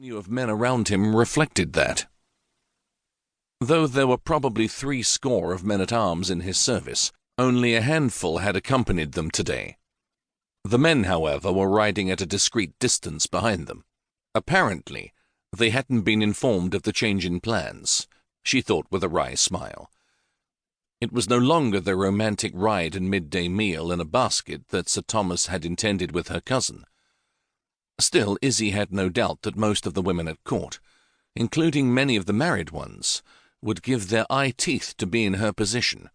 Few of men around him reflected that. Though there were probably 70 of men-at-arms in his service, only a handful had accompanied them today. The men, however, were riding at a discreet distance behind them. Apparently, they hadn't been informed of the change in plans, she thought with a wry smile. It was no longer the romantic ride and midday meal in a basket that Sir Thomas had intended with her cousin. Still, Izzie had no doubt that most of the women at court, including many of the married ones, would give their eye-teeth to be in her position,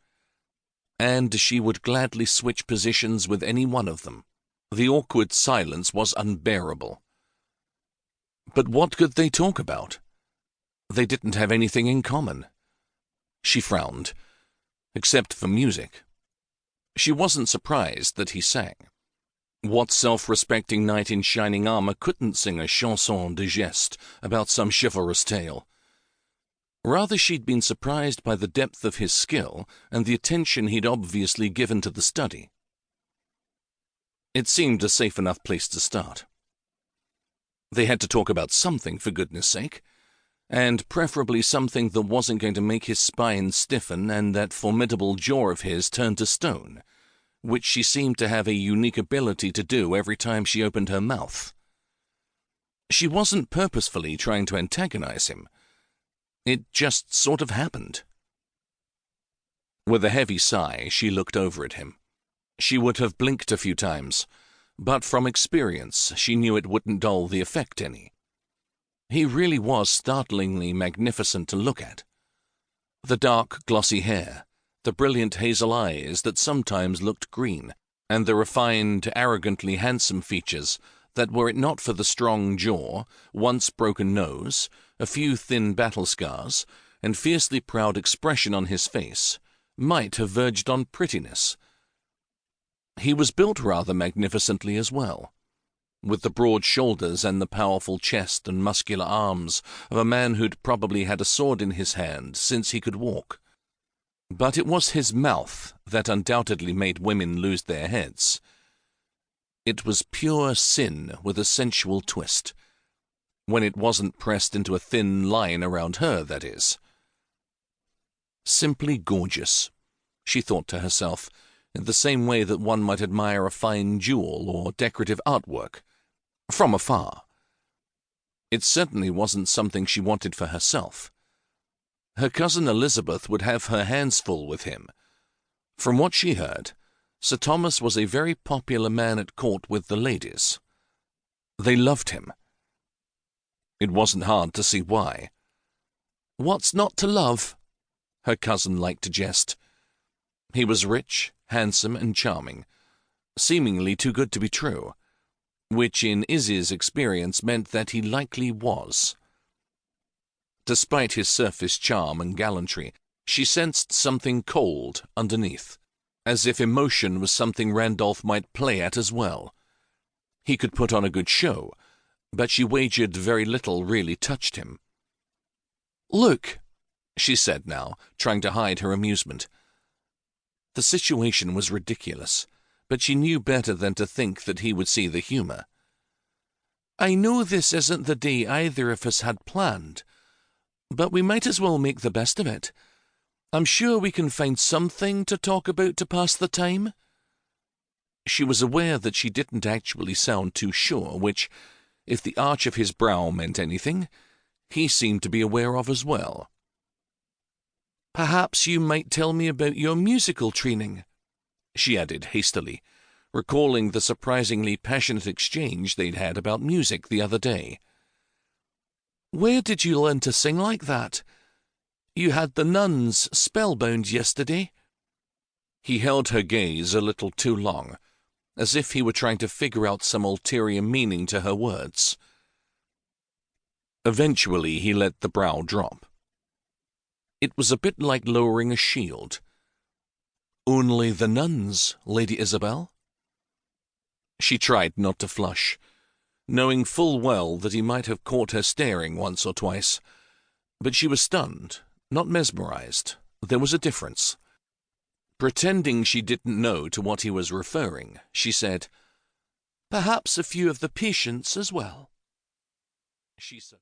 and she would gladly switch positions with any one of them. The awkward silence was unbearable. But what could they talk about? They didn't have anything in common. She frowned, except for music. She wasn't surprised that he sang. What self-respecting knight in shining armor couldn't sing a chanson de geste about some chivalrous tale? Rather, she'd been surprised by the depth of his skill and the attention he'd obviously given to the study. It seemed a safe enough place to start. They had to talk about something, for goodness sake, and preferably something that wasn't going to make his spine stiffen and that formidable jaw of his turn to stone, which she seemed to have a unique ability to do every time she opened her mouth. She wasn't purposefully trying to antagonize him. It just sort of happened. With a heavy sigh, she looked over at him. She would have blinked a few times, but from experience she knew it wouldn't dull the effect any. He really was startlingly magnificent to look at. The dark, glossy hair, the brilliant hazel eyes that sometimes looked green, and the refined, arrogantly handsome features that, were it not for the strong jaw, once broken nose, a few thin battle scars, and fiercely proud expression on his face, might have verged on prettiness. He was built rather magnificently as well, with the broad shoulders and the powerful chest and muscular arms of a man who'd probably had a sword in his hand since he could walk. But it was his mouth that undoubtedly made women lose their heads. It was pure sin with a sensual twist, when it wasn't pressed into a thin line around her, that is. Simply gorgeous, she thought to herself, in the same way that one might admire a fine jewel or decorative artwork, from afar. It certainly wasn't something she wanted for herself. Her cousin Elizabeth would have her hands full with him. From what she heard, Sir Thomas was a very popular man at court with the ladies. They loved him. It wasn't hard to see why. What's not to love? Her cousin liked to jest. He was rich, handsome, and charming, seemingly too good to be true, which in Izzie's experience meant that he likely was. Despite his surface charm and gallantry, she sensed something cold underneath, as if emotion was something Randolph might play at as well. He could put on a good show, but she wagered very little really touched him. "Look," she said now, trying to hide her amusement. The situation was ridiculous, but she knew better than to think that he would see the humor. "I know this isn't the day either of us had planned, but we might as well make the best of it. I'm sure we can find something to talk about to pass the time." She was aware that she didn't actually sound too sure, which, if the arch of his brow meant anything, he seemed to be aware of as well. "Perhaps you might tell me about your musical training," she added hastily, recalling the surprisingly passionate exchange they'd had about music the other day. "Where did you learn to sing like that? You had the nuns spellbound yesterday." He held her gaze a little too long, as if he were trying to figure out some ulterior meaning to her words. Eventually he let the brow drop. It was a bit like lowering a shield. "Only the nuns, Lady Isabel?" She tried not to flush, knowing full well that he might have caught her staring once or twice. But she was stunned, not mesmerized. There was a difference. Pretending she didn't know to what he was referring, she said, "Perhaps a few of the patients as well." she said.